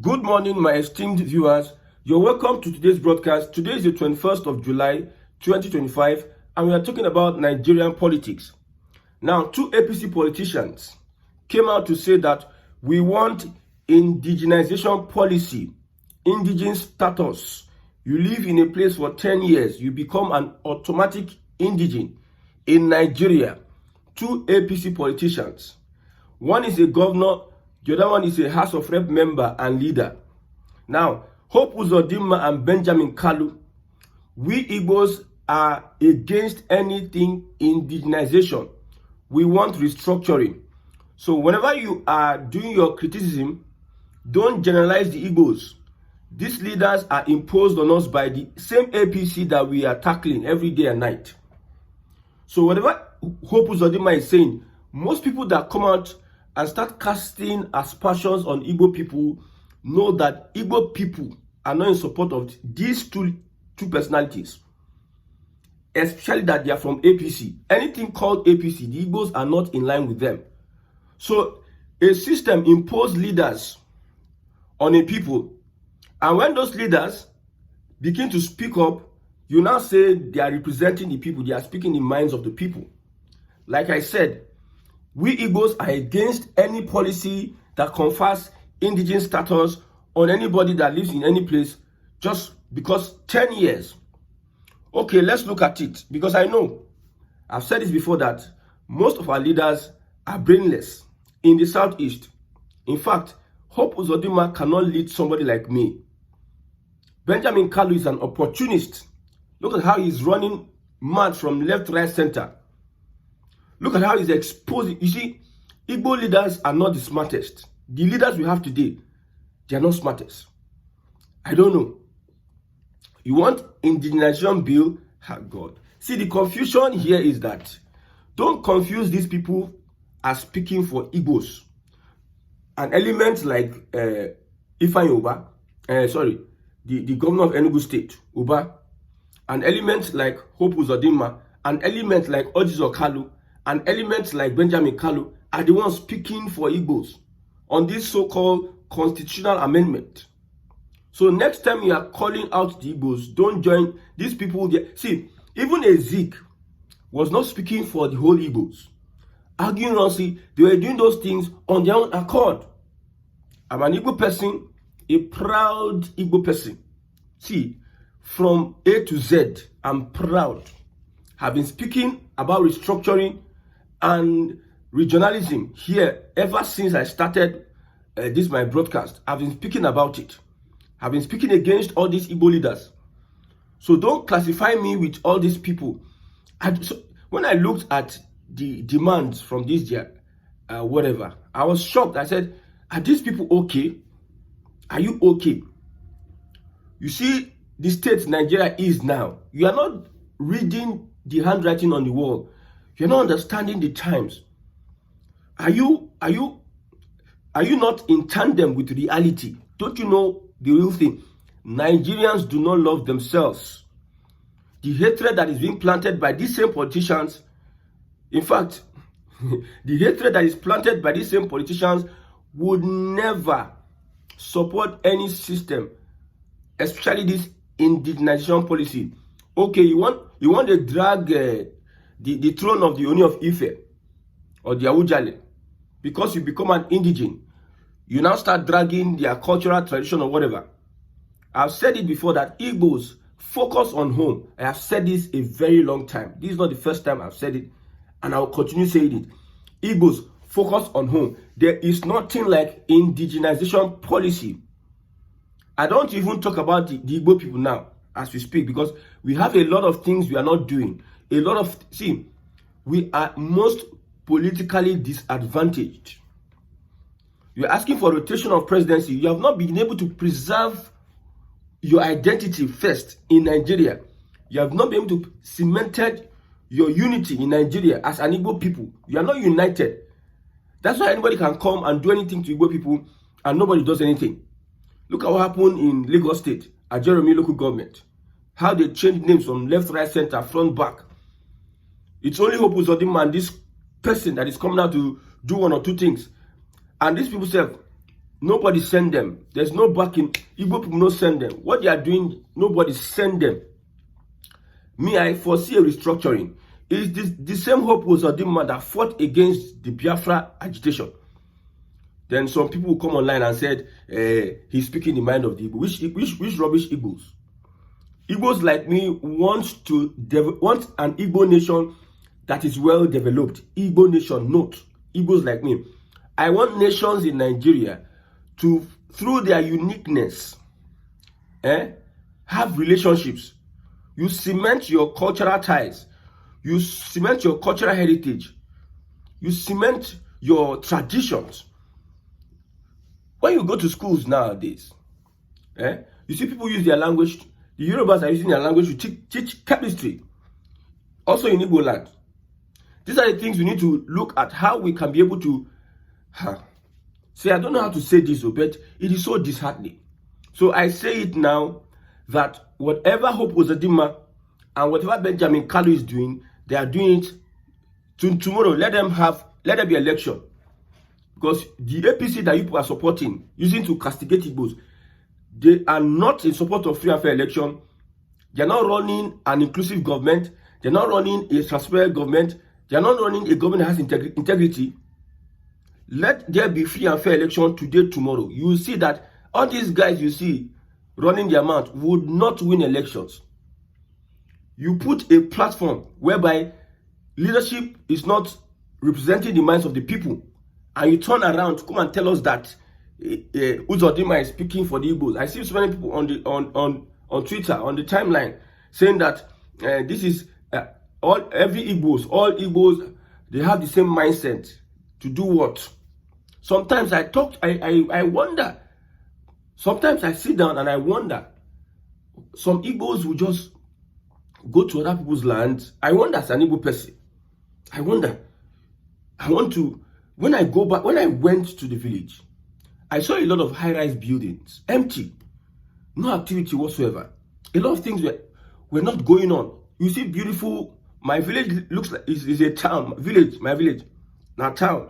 Good morning, my esteemed viewers. You're welcome to today's broadcast. Today is the 21st of July, 2025, and we are talking about Nigerian politics. Now, two APC politicians came out to say that we want indigenization policy, indigenous status. You live in a place for 10 years, you become an automatic indigene in Nigeria. Two APC politicians. One is a governor, the other one is a House of Rep member and leader. Now, Hope Uzodinma and Benjamin Kalu, we Igbos are against anything indigenization. We want restructuring. So whenever you are doing your criticism, don't generalize the Igbos. These leaders are imposed on us by the same APC that we are tackling every day and night. So whatever Hope Uzodinma is saying, most people that come out and start casting aspersions on Igbo people know that Igbo people are not in support of these two personalities, especially that they are from APC. Anything called APC, the Igbos are not in line with them. So a system imposed leaders on a people, and when those leaders begin to speak up, you now say they are representing the people, they are speaking the minds of the people. Like I said, we Igbos are against any policy that confers indigenous status on anybody that lives in any place just because 10 years. Okay, let's look at it, because I know, I've said this before, that most of our leaders are brainless in the southeast. In fact, Hope Uzodinma cannot lead somebody like me. Benjamin Kalu is an opportunist. Look at how he's running mad from left, right, center. Look at how he's exposing. You see, Igbo leaders are not the smartest. The leaders we have today, they are not smartest. I don't know. You want indigenization bill? Oh God. See, the confusion here is that don't confuse these people as speaking for Igbos. An element like Ifeanyi Uba, the governor of Enugu State, Uba, an element like Hope Uzodinma, an element like Ojizo Kalu, an element like Benjamin Kalu are the ones speaking for Igbos on this so-called constitutional amendment. So next time you are calling out the Igbos, don't join these people there. See, even Ezek was not speaking for the whole Igbos. Arguing on, see, they were doing those things on their own accord. I'm an Igbo person, a proud Igbo person. See, from A to Z, I'm proud. I've been speaking about restructuring and regionalism here ever since I started this my broadcast. I've been speaking about it. I've been speaking against all these Igbo leaders. So don't classify me with all these people. When I looked at the demands from this year, whatever, I was shocked. I said, are these people okay? Are you okay? You see the state Nigeria is now. You are not reading the handwriting on the wall. You're not understanding the times. Are you not in tandem with reality? Don't you know the real thing? Nigerians do not love themselves. The hatred that is being planted by these same politicians, in fact, the hatred that is planted by these same politicians would never support any system, especially this indigenization policy. Okay, you want to drag the throne of the Oni of Ife or the Awujale because you become an indigene. You now start dragging their cultural tradition or whatever. I've said it before that Igbos focus on home. I have said this a very long time. This is not the first time I've said it, and I will continue saying it. Igbos focus on home. There is nothing like indigenization policy. I don't even talk about the Igbo people now as we speak, because we have a lot of things we are not doing. We are most politically disadvantaged. You're asking for rotation of presidency. You have not been able to preserve your identity first in Nigeria. You have not been able to cemented your unity in Nigeria as an Igbo people. You are not united. That's why anybody can come and do anything to Igbo people and nobody does anything. Look at what happened in Lagos State at Jeremy local government. How they changed names from left, right, center, front, back. It's only Hope Uzodinma and this person that is coming out to do one or two things. And these people say, Nobody send them. There's no backing. Igbo people no send them. What they are doing, nobody send them. Me, I foresee a restructuring. Is this the same Hope Uzodinma that fought against the Biafra agitation? Then some people will come online and said he's speaking the mind of the Igbo. Which rubbish Igbos? Igbos like me want an Igbo nation that is well developed. Igbo nation, not Igbos like me. I want nations in Nigeria to, through their uniqueness, have relationships. You cement your cultural ties. You cement your cultural heritage. You cement your traditions. When you go to schools nowadays, you see people use their language. The Yorubas are using their language to teach chemistry. Also in Igbo land. These are the things we need to look at, how we can be able to... See, I don't know how to say this, but it is so disheartening. So I say it now, that whatever Hope Uzodinma and whatever Benjamin Kalu is doing, they are doing it tomorrow. Let there be election. Because the APC that you people are supporting, using to castigate Igbos, they are not in support of free and fair election. They are not running an inclusive government. They are not running a transparent government. They are not running a government that has integrity. Let there be free and fair election today, tomorrow. You will see that all these guys you see running their mouth would not win elections. You put a platform whereby leadership is not representing the minds of the people, and you turn around to come and tell us that Uzodinma is speaking for the Igbos. I see so many people on Twitter, on the timeline, saying that this is all Igbos, they have the same mindset to do what? Sometimes I wonder. Sometimes I sit down and I wonder. Some Igbos will just go to other people's lands. I wonder, as an Igbo person, I wonder. When I went to the village, I saw a lot of high-rise buildings, empty, no activity whatsoever. A lot of things were not going on. You see beautiful, my village looks like is a town, my village, not town.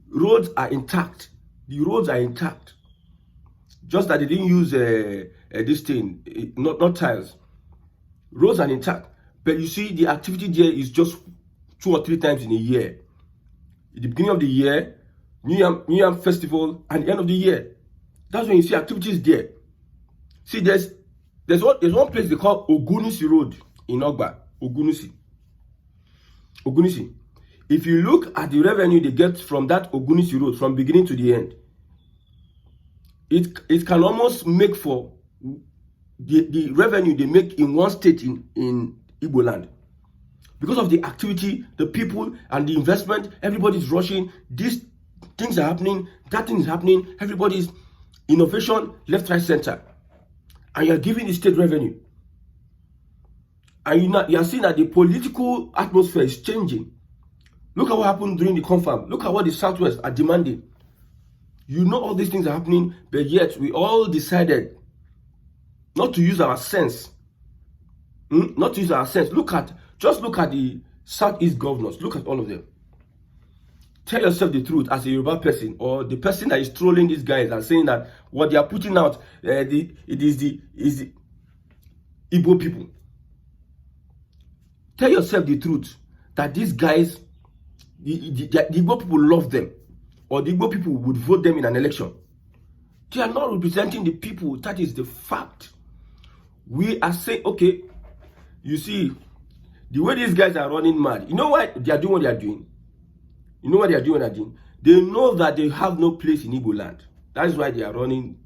Roads are intact. The roads are intact. Just that they didn't use this thing, not tiles. Roads are intact. But you see, the activity there is just 2 or 3 times in a year. At the beginning of the year, New Year festival, and the end of the year. That's when you see activities there. See, there's one place they call Ogunisi Road in Ogba. Ogunisi. If you look at the revenue they get from that Ogunisi Road from beginning to the end, it can almost make for the revenue they make in one state in Igbo land. Because of the activity, the people, and the investment, everybody's rushing. These things are happening, that thing is happening, everybody's innovation, left, right, center. And you're giving the state revenue. And you are seeing that the political atmosphere is changing. Look at what happened during the confab. Look at what the Southwest are demanding. You know all these things are happening, but yet we all decided not to use our sense. Not to use our sense. Just look at the Southeast governors. Look at all of them. Tell yourself the truth as a Yoruba person, or the person that is trolling these guys and saying that what they are putting out, it is the Igbo people. Tell yourself the truth that these guys, the Igbo people love them, or the Igbo people would vote them in an election. They are not representing the people. That is the fact. We are saying, okay, you see, the way these guys are running mad, you know why they are doing what they are doing? You know what they are doing? They know that they have no place in Igbo land. That is why they are running.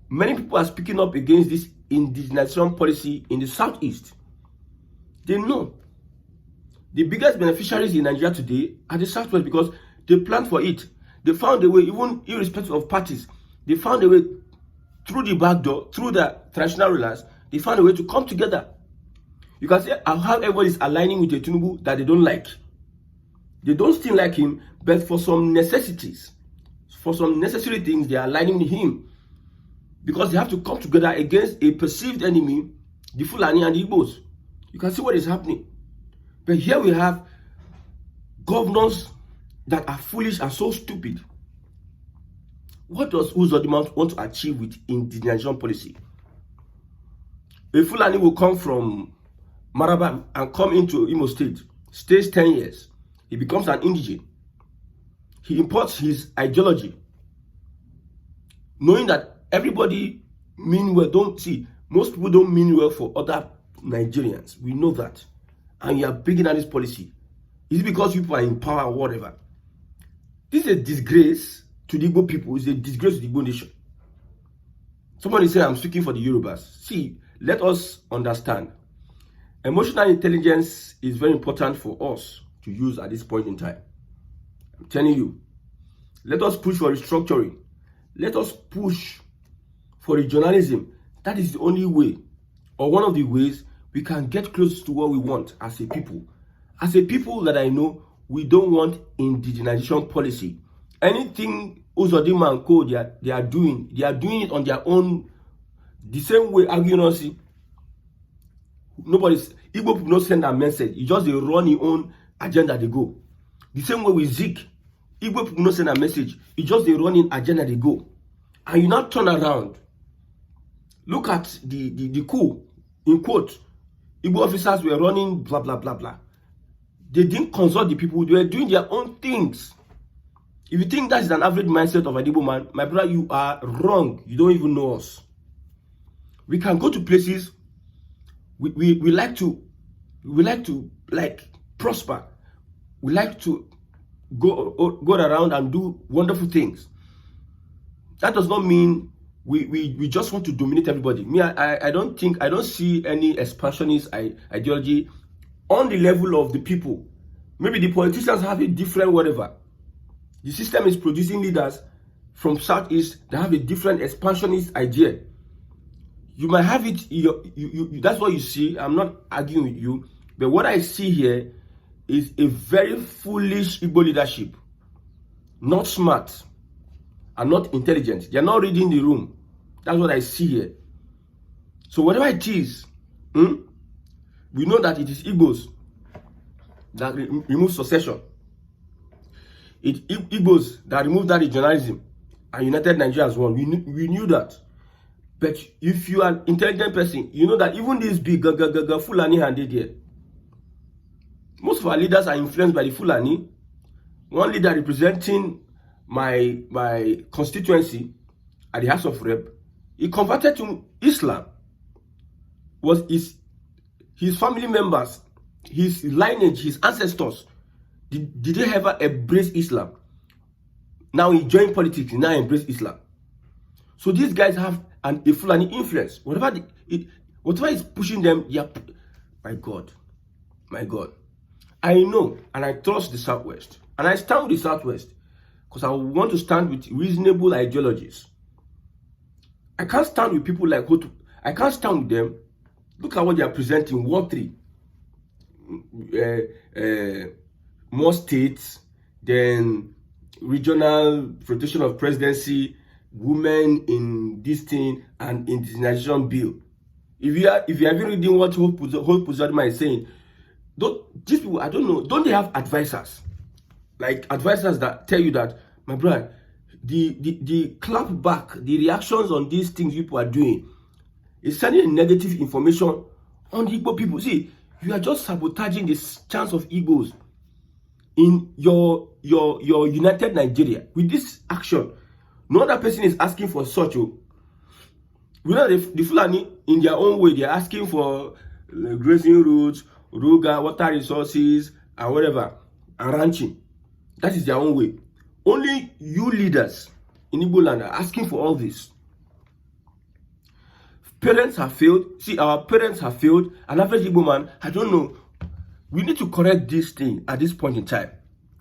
Many people are speaking up against this indigenization policy in the Southeast. They know. The biggest beneficiaries in Nigeria today are the Southwest, because they planned for it. They found a way, even irrespective of parties, they found a way through the back door, through the traditional rulers, they found a way to come together. You can see how everybody is aligning with a Tinubu that they don't like. They don't still like him, but for some necessities, for some necessary things, they are aligning with him. Because they have to come together against a perceived enemy, the Fulani and the Igbos. You can see what is happening. But here we have governors that are foolish and so stupid. What does Uzodinma want to achieve with indigenization policy? A Fulani will come from Maraba and come into Imo State, stays 10 years. He becomes an indigene. He imports his ideology, knowing that everybody mean well. Don't see, most people don't mean well for other Nigerians. We know that. And you are bringing out this policy. Is it because people are in power or whatever? This is a disgrace to the Igbo people. It's a disgrace to the Igbo nation. Somebody say I'm speaking for the Yorubas. See, let us understand. Emotional intelligence is very important for us to use at this point in time. I'm telling you. Let us push for restructuring. Let us push for regionalism. That is the only way, or one of the ways, we can get close to what we want as a people. As a people that I know, we don't want indigenization policy. Anything Uzodinma and Co. they are doing it on their own, the same way arguing. Igbo people don't send a message. You just they run your own agenda, they go. The same way with Zeke, Igbo people don't send a message. You just they run in agenda, they go. And you not turn around. Look at the coup, in quote. Igbo officers were running blah blah blah blah. They didn't consult the people. They were doing their own things. If you think that is an average mindset of an Igbo man, my brother, you are wrong. You don't even know us. We can go to places. We like to like prosper. We like to go around and do wonderful things. That does not mean we just want to dominate everybody. Me, I don't see any expansionist ideology on the level of the people. Maybe the politicians have a different whatever. The system is producing leaders from Southeast that have a different expansionist idea. You might have it, that's what you see. I'm not arguing with you. But what I see here is a very foolish Igbo leadership. Not smart and not intelligent. They're not reading the room. That's what I see here. So whatever it is, we know that it is Igbos that remove succession. It's Igbos that remove that regionalism and united Nigeria as one. We knew that. But if you are an intelligent person, you know that even this big Fulani handed here. Most of our leaders are influenced by the Fulani. One leader representing my constituency at the House of Rep, he converted to Islam. Was his family members, his lineage, his ancestors, did they ever embrace Islam? Now he joined politics, he now embrace Islam. So these guys have a Fulani influence. Whatever is pushing them, my God. I know and I trust the Southwest. And I stand with the Southwest because I want to stand with reasonable ideologies. I can't stand with people like I can't stand with them. Look at what they are presenting. War 3. More states, then regional rotation of presidency, women in this thing, and indigenization bill. If you are even reading what Hope Uzodinma is saying, these people, I don't know, don't they have advisors? Like advisors that tell you that, my brother, the clap back, the reactions on these things people are doing is sending negative information on the Igbo people. See, you are just sabotaging the chance of Igbos in your united Nigeria with this action. No other person is asking for such. We know the Fulani in their own way, they are asking for grazing routes, ruga, water resources, and whatever, and ranching. That is their own way. Only you leaders in Igbo land are asking for all this. Parents have failed. See, our parents have failed. An average Igbo man, I don't know. We need to correct this thing at this point in time.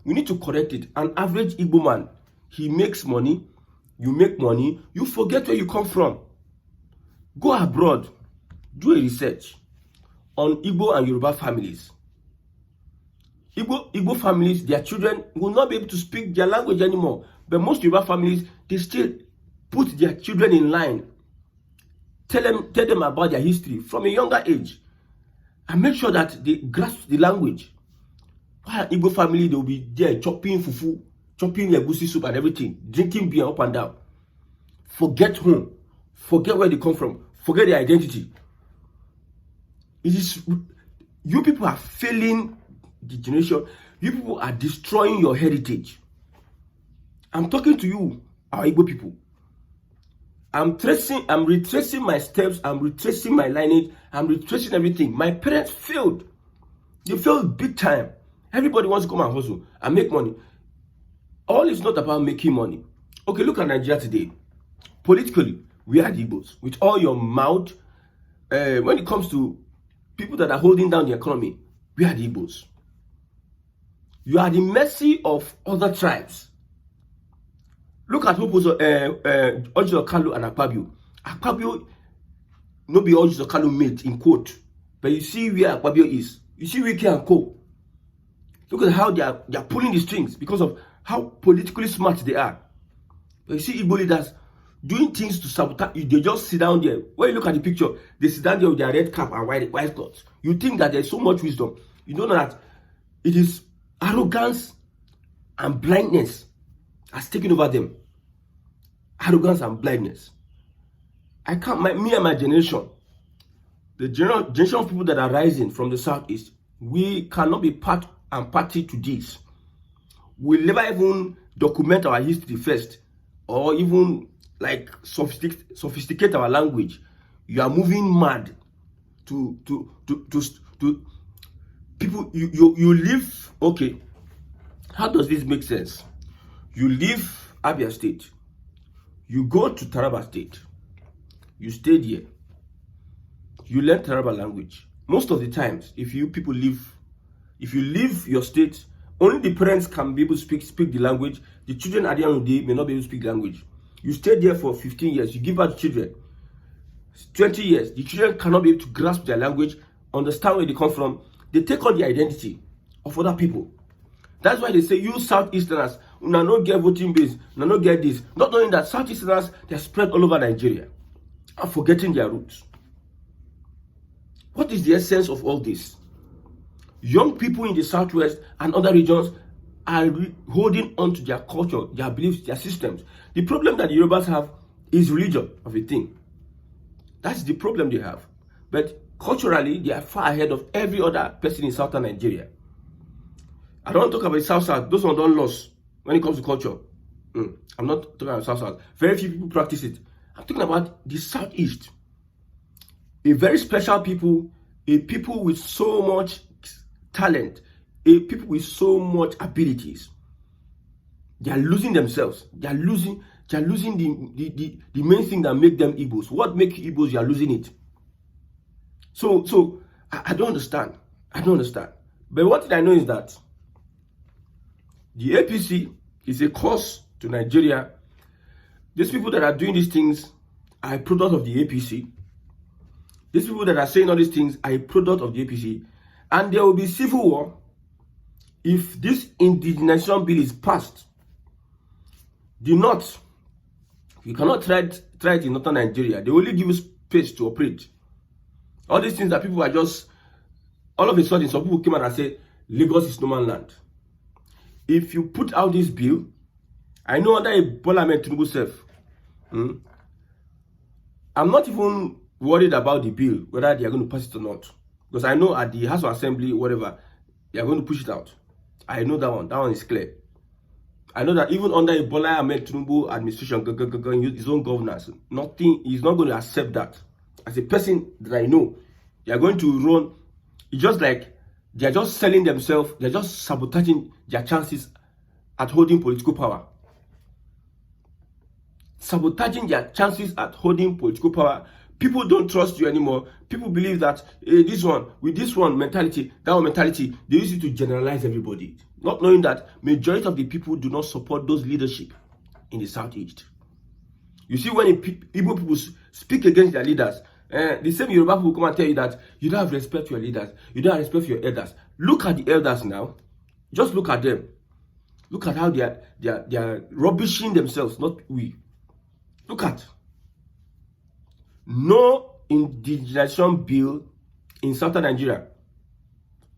We need to correct it. An average Igbo man, he makes money, you make money, you forget where you come from. Go abroad, do a research on Igbo and Yoruba families. Igbo families, their children will not be able to speak their language anymore. But most Yoruba families, they still put their children in line. Tell them about their history from a younger age. And make sure that they grasp the language. While Igbo family, they will be there chopping fufu, chopping egusi soup and everything, drinking beer up and down. forget home, forget where they come from, forget their identity. It is you people are failing the generation. You people are destroying your heritage. I'm talking to you, our Igbo people. I'm retracing my steps, I'm retracing my lineage, I'm retracing everything. My parents failed. They failed big time. Everybody wants to come and hustle and make money. All is not about making money. Okay, look at Nigeria today. Politically, we are the Igbos. With all your mouth, when it comes to people that are holding down the economy, we are the Igbos. You are the mercy of other tribes. Look at Oji Okalu and Akpabio. Akpabio, no be Oji Okalu mate in quote, but you see where Akpabio is. You see Wiki and Co. Look at how they are pulling the strings because of how politically smart they are. But you see Igbo leaders doing things to sabotage. They just sit down there. When you look at the picture, they sit down there with their red cap and white clothes. You think that there's so much wisdom. You don't know that it is arrogance and blindness has taken over them. Arrogance and blindness. Me and my generation, the generation of people that are rising from the southeast, we cannot be part and party to this. We'll never even document our history first, or even like sophisticate our language. You are moving mad to people. You live, okay. How does this make sense? You leave Abia State, you go to Taraba State, you stay there, you learn Taraba language. Most of the times, if you leave your state, only the parents can be able to speak the language. The children at the end of the day may not be able to speak the language. You stay there for 15 years, you give birth to children, 20 years, the children cannot be able to grasp their language, understand where they come from. They take on the identity of other people. That's why they say, you Southeasterners, una no get voting base, una no get this. Not knowing that Southeasterners, they are spread all over Nigeria and forgetting their roots. What is the essence of all this? Young people in the Southwest and other regions are holding on to their culture, their beliefs, their systems. The problem that the Yorubas have is religion of a thing. That's the problem they have. But culturally, they are far ahead of every other person in southern Nigeria. I don't talk about South. Those ones don't lose when it comes to culture. I'm not talking about South. Very few people practice it. I'm talking about the Southeast. A very special people, a people with so much talent, a people with so much abilities. They are losing themselves. They are losing the main thing that make them Igbos. What makes Igbos? You are losing it. So I don't understand. I don't understand. But what I know is that the APC is a cause to Nigeria. These people that are doing these things are a product of the APC. These people that are saying all these things are a product of the APC. And there will be civil war if this indigenization bill is passed. The North, you cannot try it in northern Nigeria. They only give you space to operate. All these things that people are just, all of a sudden, some people came out and said, Lagos is no man's land. If you put out this bill, I know under a parliament Tinubu self, I'm not even worried about the bill, whether they are going to pass it or not. Because I know at the House of Assembly, whatever, they are going to push it out. I know that one. That one is clear. I know that even under a Bola Ahmed Tinubu administration, his own governance, nothing, he's not going to accept that. As a person that I know, they are going to run. It's just like they are just selling themselves. They are just sabotaging their chances at holding political power. Sabotaging their chances at holding political power. People don't trust you anymore. People believe that this one, with this one mentality, that one mentality, they use it to generalize everybody. Not knowing that majority of the people do not support those leadership in the Southeast. You see, when Igbo people speak against their leaders, the same Yoruba people come and tell you that you don't have respect for your leaders, you don't have respect for your elders. Look at the elders now. Just look at them. Look at how they are rubbishing themselves, not we. Look at. No indigenization bill in southern Nigeria.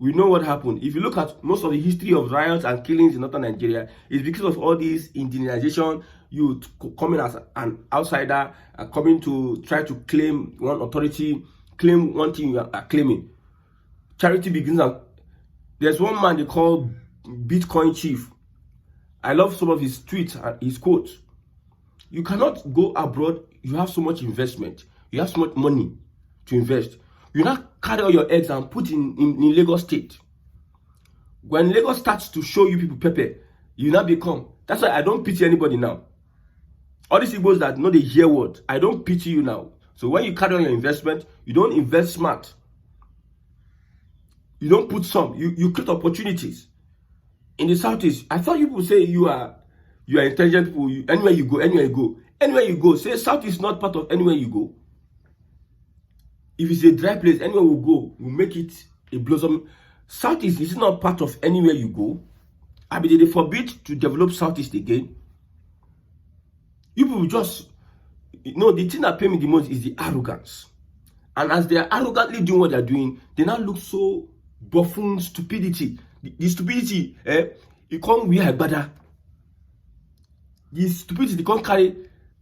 we know what happened. If you look at most of the history of riots and killings in northern Nigeria, it's because of all these indigenization, youth coming as an outsider, coming to try to claim one authority, claim one thing you are claiming. Charity begins. There's one man they call Bitcoin Chief. I love some of his tweets and his quotes. You cannot go abroad. You have so much investment. You have so much money to invest. You not carry all your eggs and put in Lagos State. When Lagos starts to show you people pepper, you now become. That's why I don't pity anybody now. All these Igbos that know the hear word, I don't pity you now. So when you carry on your investment, you don't invest smart. You don't put some. You create opportunities. In the Southeast, I thought you would say you are intelligent people. Anywhere you go. Say South is not part of anywhere you go. If it's a dry place, anywhere we go, we make it a blossom. Southeast is not part of anywhere you go. I mean, they forbid to develop Southeast again. You people just, the thing that pay me the most is the arrogance. And as they are arrogantly doing what they're doing, they now look so buffoon stupidity. The stupidity, you can't wear agbada. The stupidity, they can't carry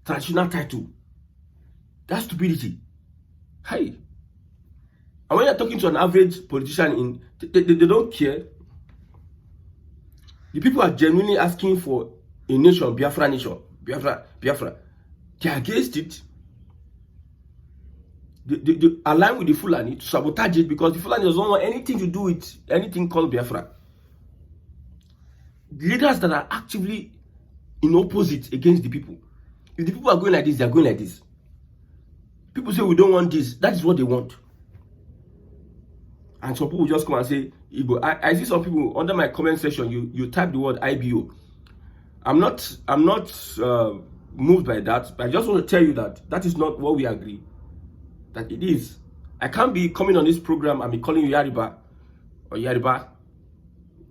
traditional title. That's stupidity. Hey. And when you're talking to an average politician, they don't care. The people are genuinely asking for a nation, Biafra nation. Biafra. They're against it. They align with the Fulani to sabotage it because the Fulani doesn't want anything to do with anything called Biafra. Leaders that are actively in opposite against the people. If the people are going like this, they are going like this. People say we don't want this. That is what they want. And some people just come and say, Igbo. I see some people under my comment section, you type the word IBO. I'm not moved by that, but I just want to tell you that is not what we agree. That it is. I can't be coming on this program and be calling you Yariba or Yariba.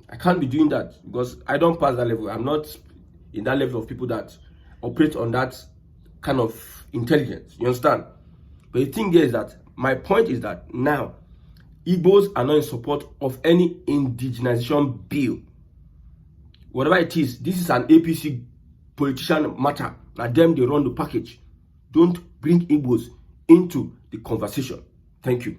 I can't be doing that because I don't pass that level. I'm not in that level of people that operate on that kind of intelligence. You understand? But the thing is that my point is that now Igbos are not in support of any indigenization bill. Whatever it is, this is an APC politician matter. Now them, they run the package. Don't bring Igbos into the conversation. Thank you.